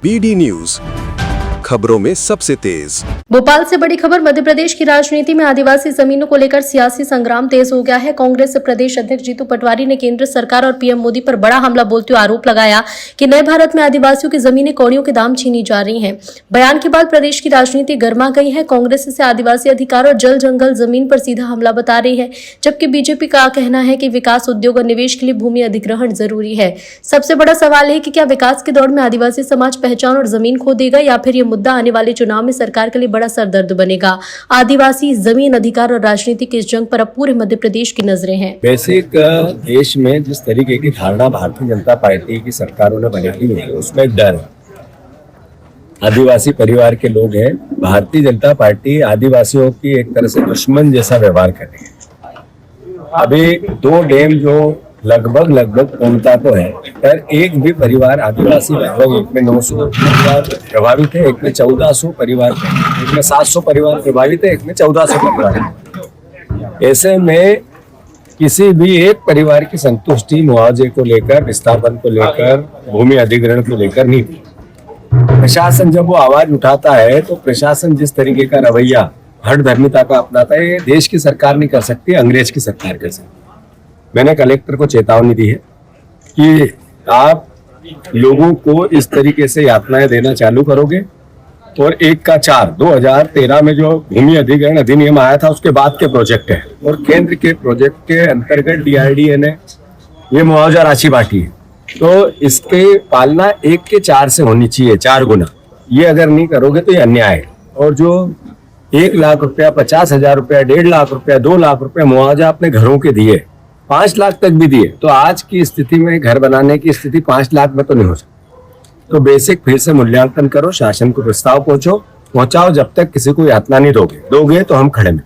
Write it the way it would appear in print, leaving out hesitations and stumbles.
BD news, खबरों में सबसे तेज। भोपाल से बड़ी खबर। मध्य प्रदेश की राजनीति में आदिवासी जमीनों को लेकर सियासी संग्राम तेज हो गया है। कांग्रेस प्रदेश अध्यक्ष जीतू पटवारी ने केंद्र सरकार और पीएम मोदी पर बड़ा हमला बोलते हुए आरोप लगाया कि नए भारत में आदिवासियों की जमीनें कौड़ियों के दाम छीनी जा रही हैं। बयान के बाद प्रदेश की राजनीति गर्मा गई है। कांग्रेस इसे आदिवासी अधिकार और जल जंगल जमीन पर सीधा हमला बता रही है, जबकि बीजेपी का कहना है कि विकास, उद्योग और निवेश के लिए भूमि अधिग्रहण जरूरी है। सबसे बड़ा सवाल है कि क्या विकास की दौड़ में आदिवासी समाज पहचान और जमीन खो देगा, या फिर ये मुद्दा आने वाले चुनाव में सरकार के लिए बड़ा सरदर्द बनेगा। आदिवासी जमीन अधिकार और राजनीति की इस जंग पर अब पूरे मध्य प्रदेश की नजरें हैं। बेसिक देश में जिस तरीके की धारणा भारतीय जनता पार्टी की सरकारों ने बना ली है, उसमें एक डर है। आदिवासी परिवार के लोग हैं। भारतीय जनता पार्टी आदिवासियों की एक तरह से दुश्मन जैसा व्यवहार कर रही है। अभी 2 डैम जो लगभग पूर्णता तो है, पर एक भी परिवार आदिवासी लगभग एक में 900 परिवार प्रभावित है, एक में 1400 परिवार, एक में 700 परिवार प्रभावित है, एक में 1400 परिवार। ऐसे में किसी भी एक परिवार की संतुष्टि मुआवजे को लेकर, विस्थापन को लेकर, भूमि अधिग्रहण को लेकर नहीं थी। प्रशासन जब वो आवाज उठाता है तो प्रशासन जिस तरीके का रवैया हठधर्मिता का अपनाता है, ये देश की सरकार नहीं कर सकती, अंग्रेज की सरकार कर सकती। मैंने कलेक्टर को चेतावनी दी है कि आप लोगों को इस तरीके से यातनाएं देना चालू करोगे और 1/4 2013 में जो भूमि अधिग्रहण अधिनियम आया था उसके बाद के प्रोजेक्ट है, और केंद्र के प्रोजेक्ट के अंतर्गत DRDA ने ये मुआवजा राशि बांटी है, तो इसके पालना 1/4 से होनी चाहिए, 4 गुना। ये अगर नहीं करोगे तो ये अन्याय है। और जो 1 लाख रुपया, 50,000 रुपया, 1.5 लाख रुपया, 2 लाख रुपया मुआवजा अपने घरों के दिए, 5 लाख तक भी दिए, तो आज की स्थिति में घर बनाने की स्थिति 5 लाख में तो नहीं हो सकती। तो बेसिक फिर से मूल्यांकन करो, शासन को प्रस्ताव पहुंचाओ, जब तक किसी को यातना नहीं दोगे तो हम खड़े हैं।